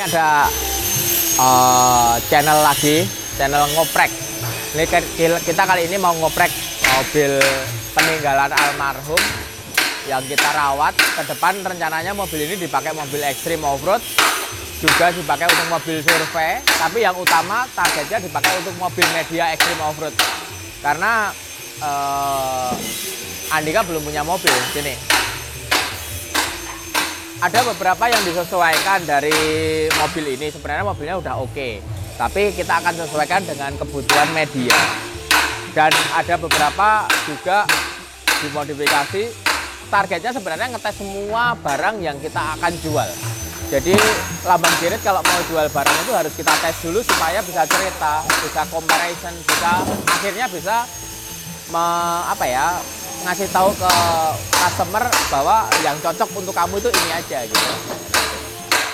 ada channel lagi, channel ngoprek. Ini kita kali ini mau ngoprek mobil peninggalan almarhum yang kita rawat. Ke depan rencananya mobil ini dipakai mobil ekstrim off-road, juga dipakai untuk mobil survei, tapi yang utama targetnya dipakai untuk mobil media ekstrim off-road. Karena Andika belum punya mobil sini. Ada beberapa yang disesuaikan dari mobil ini. Sebenarnya mobilnya udah oke, tapi kita akan sesuaikan dengan kebutuhan media. Dan ada beberapa juga dimodifikasi. Targetnya sebenarnya ngetes semua barang yang kita akan jual. Jadi Lambang Girit kalau mau jual barang itu harus kita tes dulu supaya bisa cerita, bisa comparison, akhirnya bisa ngasih tahu ke customer bahwa yang cocok untuk kamu itu ini aja gitu.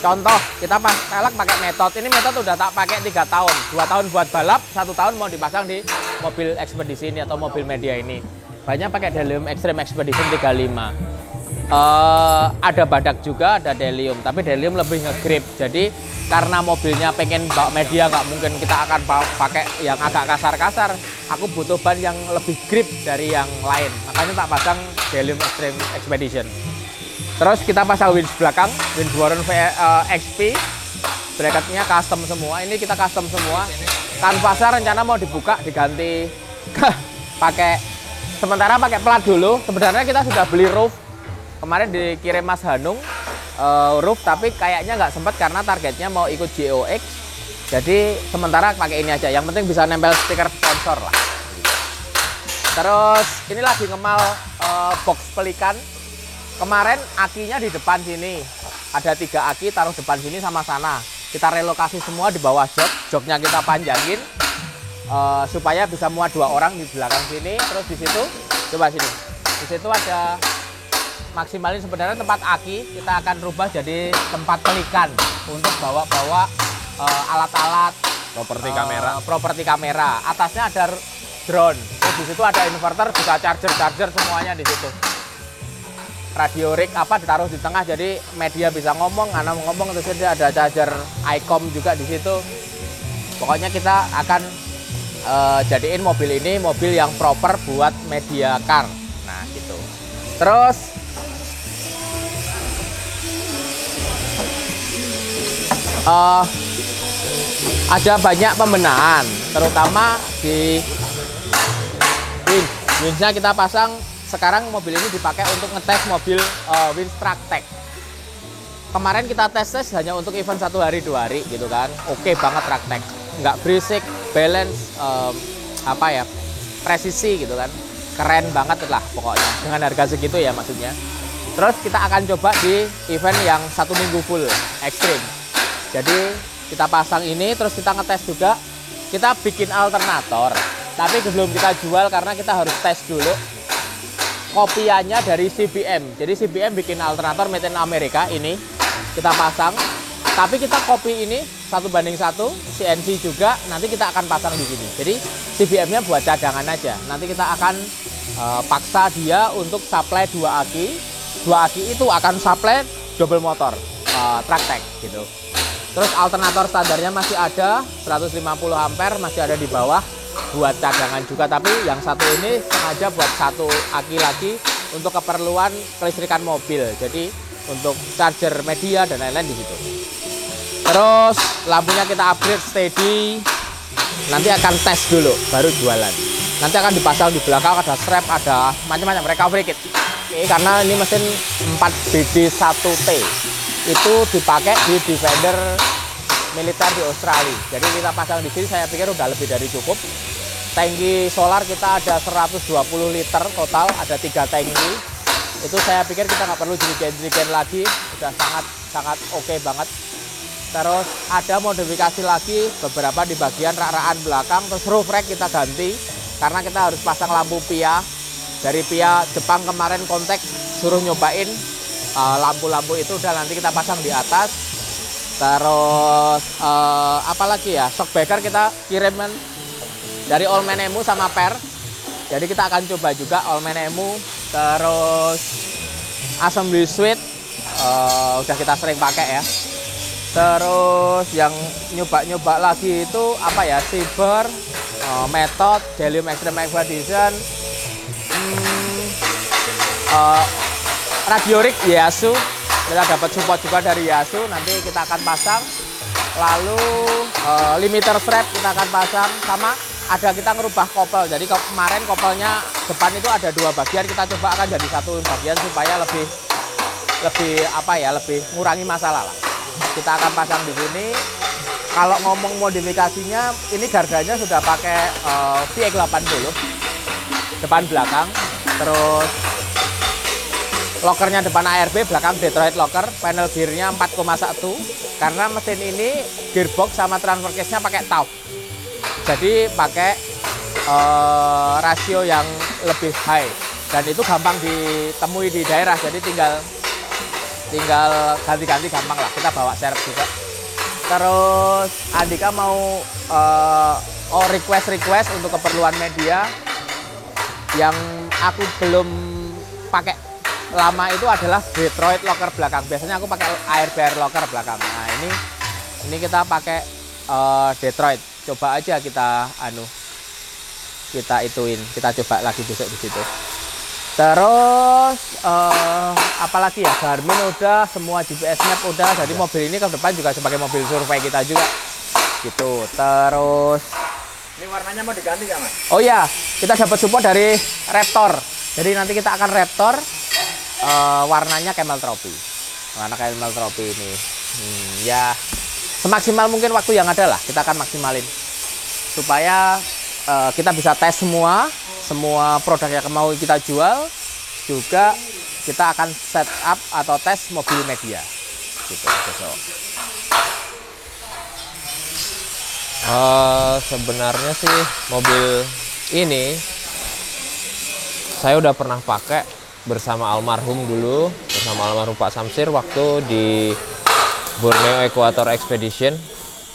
Contoh, kita pelek pakai metode. Ini metode udah tak pakai 3 tahun. 2 tahun buat balap, 1 tahun mau dipasang di mobil ekspedisi ini atau mobil media ini. Banyak pakai Delium Extreme Expedition 35. Ada badak juga, ada Delium, tapi Delium lebih nge-grip. Jadi karena mobilnya pengen bawa media, nggak mungkin kita akan pakai yang agak kasar-kasar. Aku butuh ban yang lebih grip dari yang lain, makanya tak pasang Delium Extreme Expedition. Terus kita pasang winch belakang, winch Warren XP, bracketnya custom semua. Ini kita custom semua. Kanvasnya rencana mau dibuka, diganti sementara pakai plat dulu. Sebenarnya kita sudah beli roof. Kemarin dikirim Mas Hanung roof, tapi kayaknya nggak sempat karena targetnya mau ikut GOX. Jadi sementara pakai ini aja. Yang penting bisa nempel stiker sponsor lah. Terus ini lagi ngemal box pelikan. Kemarin akinya di depan sini. Ada 3 aki, taruh depan sini sama sana. Kita relokasi semua di bawah jok. Joknya kita panjangin supaya bisa muat 2 orang di belakang sini. Terus di situ, coba sini. Di situ ada maksimalin sebenarnya tempat aki, kita akan rubah jadi tempat pelikan untuk bawa-bawa alat-alat properti kamera. Atasnya ada drone. Terus di situ ada inverter, bisa charger semuanya di situ. Radio rig ditaruh di tengah, jadi media bisa ngomong, anak ngomong, terus ada charger ICOM juga di situ. Pokoknya kita akan jadiin mobil ini mobil yang proper buat media car. Nah gitu. Terus ada banyak pembenahan, terutama di winch-nya kita pasang. Sekarang mobil ini dipakai untuk ngetes mobil winch track tech. Kemarin kita tes hanya untuk event 1 hari 2 hari gitu kan. Oke banget track tech, nggak berisik, balance, presisi gitu kan. Keren banget lah pokoknya dengan harga segitu ya maksudnya. Terus kita akan coba di event yang 1 minggu full ekstrim. Jadi kita pasang ini, terus kita ngetes juga. Kita bikin alternator, tapi sebelum kita jual karena kita harus tes dulu. Kopiannya dari CBM. Jadi CBM bikin alternator made in Amerika ini. Kita pasang, tapi kita copy ini 1:1, CNC juga. Nanti kita akan pasang di sini. Jadi CBM-nya buat cadangan aja. Nanti kita akan paksa dia untuk supply 2 aki. 2 aki itu akan supply double motor, track tech gitu. Terus alternator standarnya masih ada 150 ampere, masih ada di bawah buat cadangan juga. Tapi yang satu ini sengaja buat 1 aki lagi untuk keperluan kelistrikan mobil. Jadi untuk charger media dan lain-lain di situ. Terus lampunya kita upgrade steady. Nanti akan tes dulu, baru jualan. Nanti akan dipasang di belakang, ada strap, ada macam-macam recovery kit. Oke, karena ini mesin 4BD1T. Itu dipakai di Defender militer di Australia. Jadi kita pasang di sini, saya pikir udah lebih dari cukup. Tangki solar kita ada 120 liter total, ada 3 tangki. Itu saya pikir kita nggak perlu jerigen lagi, udah sangat oke banget. Terus ada modifikasi lagi beberapa di bagian rak-rakan belakang. Terus roof rack kita ganti karena kita harus pasang lampu PIA. Dari PIA Jepang kemarin kontak suruh nyobain lampu-lampu itu, udah nanti kita pasang di atas. Terus apalagi ya, shockbreaker kita kiriman dari Allman Emu sama Per. Jadi kita akan coba juga Allman Emu. Terus assembly suite udah kita sering pakai ya. Terus yang nyoba-nyoba lagi itu apa ya, Cyber, Method, Delium Extreme Expedition, Radio Rig Yasu. Kita dapat support juga dari Yasu, nanti kita akan pasang. Lalu limiter strap kita akan pasang, sama ada kita ngerubah kopel. Jadi kemarin kopelnya depan itu ada 2 bagian, kita coba akan jadi 1 bagian supaya lebih apa ya, lebih ngurangi masalah lah. Kita akan pasang di sini. Kalau ngomong modifikasinya, ini gardanya sudah pakai VX80 depan belakang. Terus lokernya depan ARB, belakang Detroit locker. Panel gearnya 4,1 karena mesin ini gearbox sama transfer case-nya pakai TAF. Jadi pakai rasio yang lebih high dan itu gampang ditemui di daerah. Jadi tinggal ganti-ganti gampang lah, kita bawa serep juga. Terus Andika mau request untuk keperluan media yang aku belum pakai lama itu adalah Detroit locker belakang. Biasanya aku pakai ARB locker belakang. Nah ini kita pakai Detroit. Coba aja kita kita coba lagi besok di situ. Terus apalagi ya, Garmin udah, semua GPS map udah. Jadi mobil ini ke depan juga sebagai mobil survei kita juga gitu. Terus ini warnanya mau diganti nggak, Mas? Oh ya, kita dapat support dari Raptor. Jadi nanti kita akan Raptor, warnanya Camel Trophy. Warna Camel Trophy ini ya semaksimal mungkin waktu yang ada lah, kita akan maksimalin supaya kita bisa tes semua produk yang mau kita jual. Juga kita akan setup atau tes mobil media gitu. Sebenarnya sih mobil ini saya udah pernah pakai bersama almarhum dulu, bersama almarhum Pak Samsir waktu di Borneo Equator Expedition.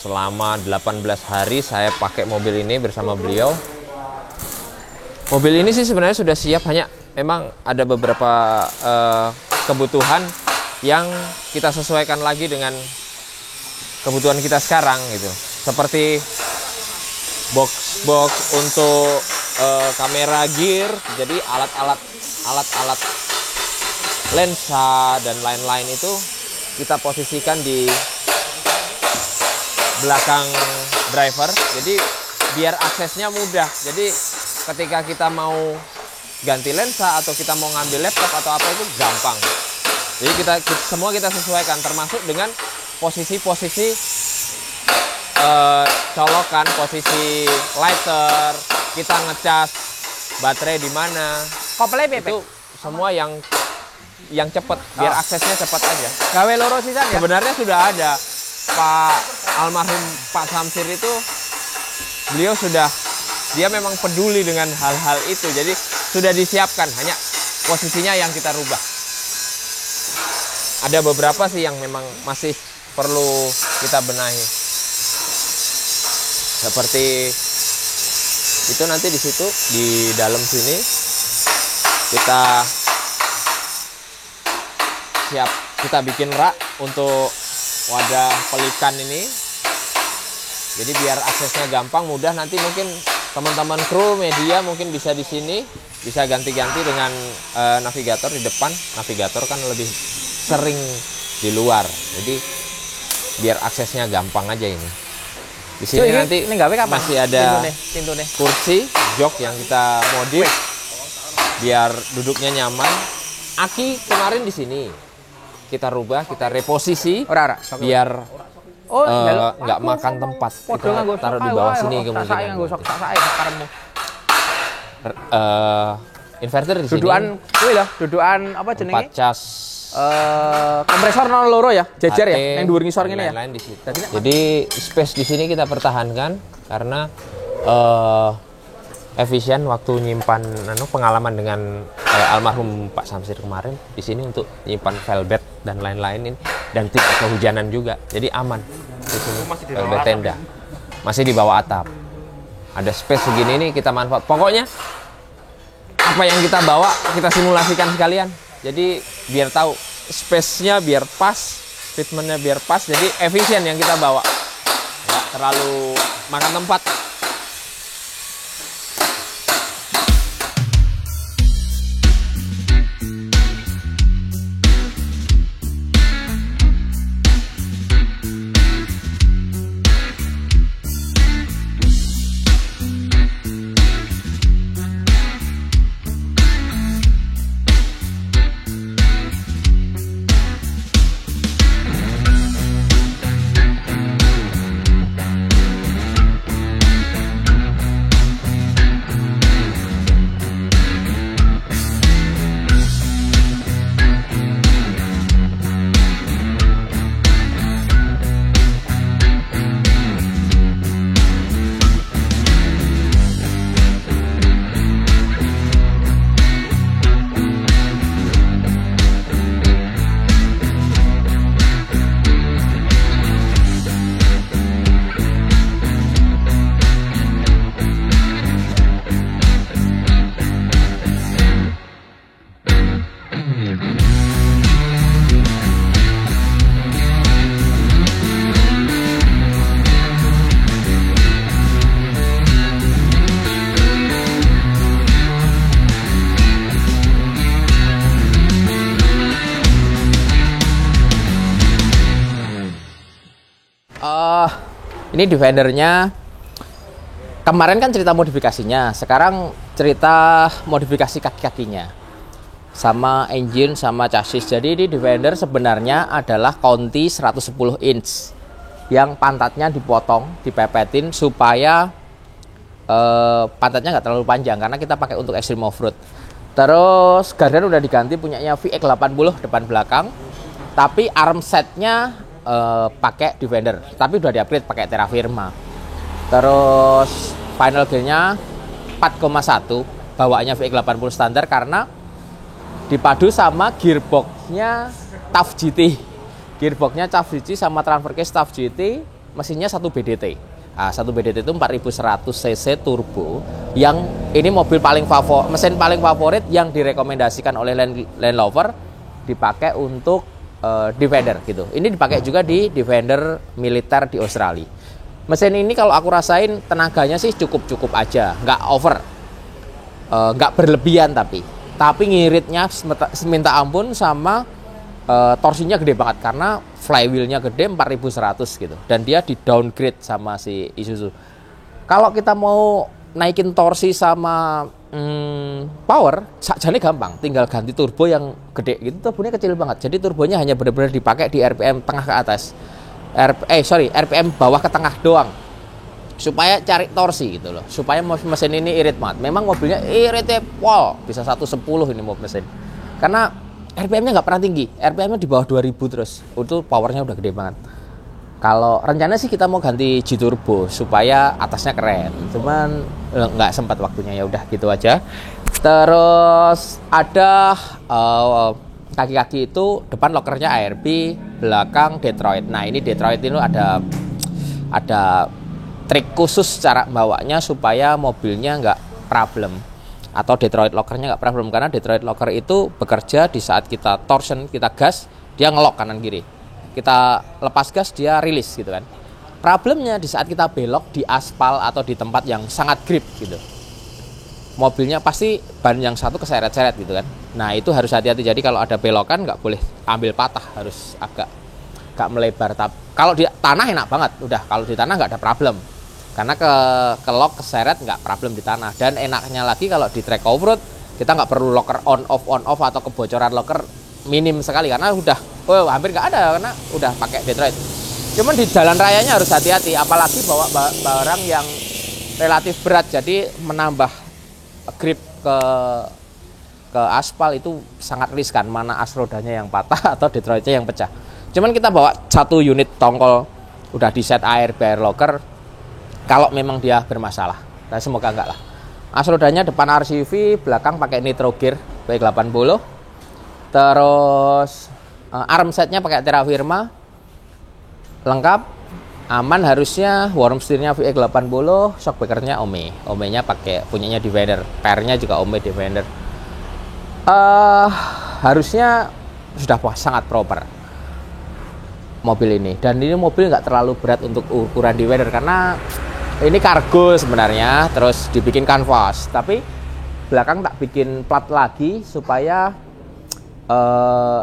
Selama 18 hari saya pakai mobil ini bersama beliau. Mobil ini sih sebenarnya sudah siap, hanya memang ada beberapa kebutuhan yang kita sesuaikan lagi dengan kebutuhan kita sekarang gitu. Seperti box untuk kamera gear, jadi alat-alat lensa dan lain-lain itu kita posisikan di belakang driver, jadi biar aksesnya mudah. Jadi ketika kita mau ganti lensa atau kita mau ngambil laptop atau apa itu gampang. Jadi semua kita sesuaikan, termasuk dengan posisi-posisi colokan, posisi lighter, kita ngecas baterai di mana. Kopelnya itu semua yang cepat, biar aksesnya cepat aja. Gawe loro sisan ya? Sebenarnya sudah ada. Pak almarhum Pak Samsir itu beliau dia memang peduli dengan hal-hal itu, jadi sudah disiapkan, hanya posisinya yang kita rubah. Ada beberapa sih yang memang masih perlu kita benahi, seperti itu. Nanti di situ di dalam sini kita bikin rak untuk wadah pelikan ini, jadi biar aksesnya gampang, mudah. Nanti mungkin teman-teman kru media mungkin bisa di sini, bisa ganti-ganti dengan navigator di depan. Navigator kan lebih sering di luar, jadi biar aksesnya gampang aja ini. Di sini nanti masih ada kursi jok yang kita modif biar duduknya nyaman. Aki kemarin di sini kita rubah, kita reposisi biar nggak makan tempat. Kita taruh di bawah sini kemungkinan. Inverter di sini. Dudukan apa jenenge? 4 cas. Kompresor non loro ya, jejer ya, yang dhuwur ngisor ngene ya. Di situ. Jadi space di sini kita pertahankan karena efisien waktu nyimpan pengalaman dengan almarhum Pak Samsir kemarin di sini untuk nyimpan velvet dan lain-lain ini, dan tidak kehujanan juga, jadi aman di sini. Velvet tenda masih di bawah atap, ada space segini ini kita manfaat. Pokoknya apa yang kita bawa kita simulasikan sekalian, jadi biar tahu space-nya biar pas treatmentnya biar pas, jadi efisien yang kita bawa, nggak terlalu makan tempat. Ini Defendernya kemarin kan cerita modifikasinya, sekarang cerita modifikasi kaki-kakinya sama engine sama chassis. Jadi ini Defender sebenarnya adalah Conti 110 inch yang pantatnya dipotong, dipepetin supaya pantatnya nggak terlalu panjang karena kita pakai untuk extreme off-road. Terus gardan udah diganti, punyanya VX80 depan belakang, tapi arm setnya pakai Defender, tapi udah di-upgrade pakai Terra Firma. Terus final gearnya 4,1, bawaannya VX80 standar karena dipadu sama gearboxnya TAF GT. Gearboxnya TAF GT sama transfer case TAF GT, mesinnya 1 BDT. Nah, 1 BDT itu 4100 cc turbo, yang ini mobil paling mesin paling favorit yang direkomendasikan oleh Land Rover dipakai untuk Defender gitu. Ini dipakai juga di Defender militer di Australia. Mesin ini kalau aku rasain tenaganya sih cukup aja, nggak over, nggak berlebihan, tapi ngiritnya seminta ampun, sama torsinya gede banget karena flywheelnya gede 4100 gitu, dan dia di downgrade sama si Isuzu. Kalau kita mau naikin torsi sama power, sakjane gampang, tinggal ganti turbo yang gede gitu, turbonya kecil banget, jadi turbonya hanya benar-benar dipakai di RPM tengah ke atas, RPM bawah ke tengah doang, supaya cari torsi gitu loh, supaya mesin ini irit banget. Memang mobilnya iritnya pol, bisa 110 ini mesin, karena RPM-nya nggak pernah tinggi, RPM-nya di bawah 2000 terus, itu powernya udah gede banget. Kalau rencana sih kita mau ganti G Turbo supaya atasnya keren, cuman nggak sempat waktunya, ya udah gitu aja. Terus ada kaki-kaki itu depan lokernya ARB, belakang Detroit. Nah ini Detroit ini ada trik khusus cara bawanya supaya mobilnya nggak problem, atau Detroit lockernya nggak problem, karena Detroit locker itu bekerja di saat kita torsion, kita gas, dia ngelok kanan kiri. Kita lepas gas, dia rilis gitu kan. Problemnya di saat kita belok di aspal atau di tempat yang sangat grip gitu, mobilnya pasti ban yang satu keseret-seret gitu kan. Nah itu harus hati-hati, jadi kalau ada belokan nggak boleh ambil patah, harus agak melebar. Kalau di tanah enak banget, udah kalau di tanah nggak ada problem, karena ke lock keseret nggak problem di tanah. Dan enaknya lagi kalau di track off-road, kita nggak perlu locker on off atau kebocoran locker minim sekali, karena udah hampir nggak ada, karena udah pakai Detroit. Cuman di jalan rayanya harus hati-hati, apalagi bawa barang yang relatif berat, jadi menambah grip ke aspal itu sangat riskan, mana as rodanya yang patah atau Detroitnya yang pecah. Cuman kita bawa satu unit tongkol udah di set air locker, kalau memang dia bermasalah. Nah, semoga enggak lah. As rodanya depan RCV, belakang pakai nitro gear VX80. Terus arm setnya pakai Terra Firma, lengkap, aman harusnya. Worm steernya VX80, shockbreakernya Ome-nya pakai punyanya Defender, pairnya juga Ome Defender. Harusnya sudah sangat proper. mobil ini. Dan ini mobil nggak terlalu berat untuk ukuran Defender karena ini kargo sebenarnya, terus dibikin kanvas. Tapi belakang tak bikin plat lagi supaya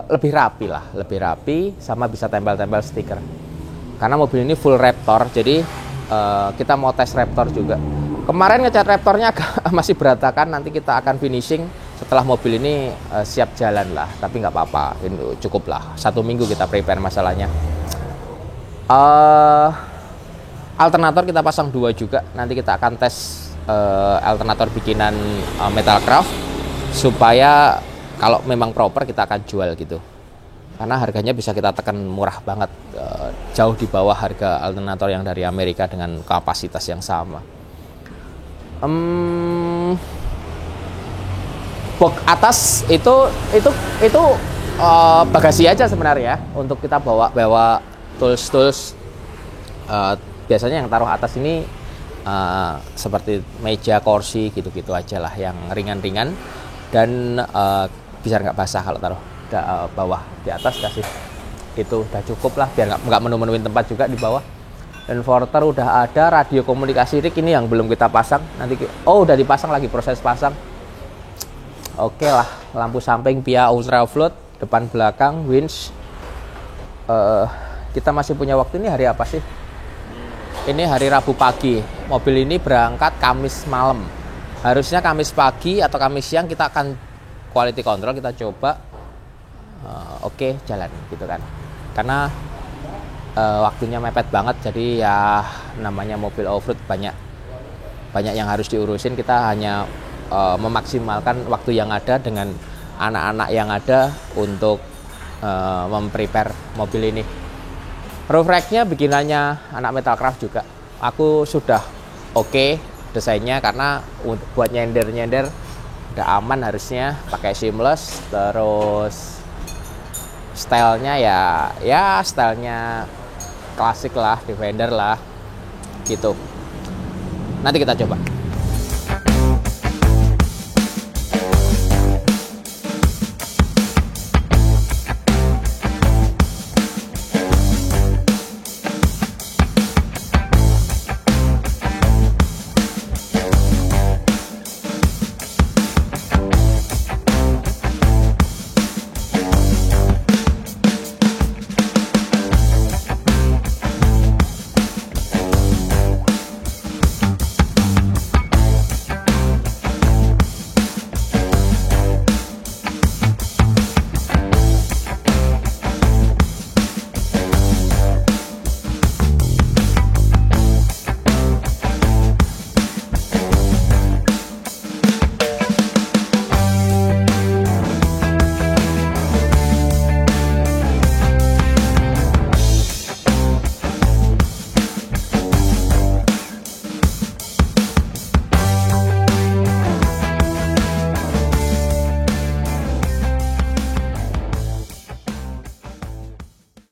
lebih rapi lah, lebih rapi, sama bisa tempel-tempel stiker. Karena mobil ini full Raptor, jadi kita mau tes Raptor juga. Kemarin ngecat Raptornya masih berantakan, nanti kita akan finishing setelah mobil ini siap jalan lah. Tapi nggak apa-apa, cukup lah. 1 minggu kita prepare masalahnya. Alternator kita pasang 2 juga. Nanti kita akan tes alternator bikinan Metalcraft supaya kalau memang proper kita akan jual gitu. Karena harganya bisa kita tekan murah banget, jauh di bawah harga alternator yang dari Amerika dengan kapasitas yang sama. Box atas itu bagasi aja sebenarnya untuk kita bawa tools. Biasanya yang taruh atas ini seperti meja, kursi gitu-gitu aja lah, yang ringan-ringan dan bisa nggak basah kalau taruh bawah. Di atas kasih itu udah cukup lah, biar nggak menu-menuin tempat juga di bawah. Dan Forter udah ada, radio komunikasi rig ini yang belum kita pasang. Nanti udah dipasang, lagi proses pasang. Oke lah, lampu samping via ultra float, depan belakang winch. Kita masih punya waktu. Ini hari apa sih? Ini hari Rabu pagi. Mobil ini berangkat Kamis malam. Harusnya Kamis pagi atau Kamis siang kita akan quality control, kita coba. Oke, jalan gitu kan. Karena waktunya mepet banget, jadi ya namanya mobil off-road banyak yang harus diurusin. Kita hanya memaksimalkan waktu yang ada dengan anak-anak yang ada untuk memprepare mobil ini. Roof racknya bikinannya anak Metalcraft juga. Aku sudah oke desainnya, karena buat nyender udah aman harusnya, pakai seamless. Terus stylenya ya stylenya klasik lah, Defender lah gitu. Nanti kita coba.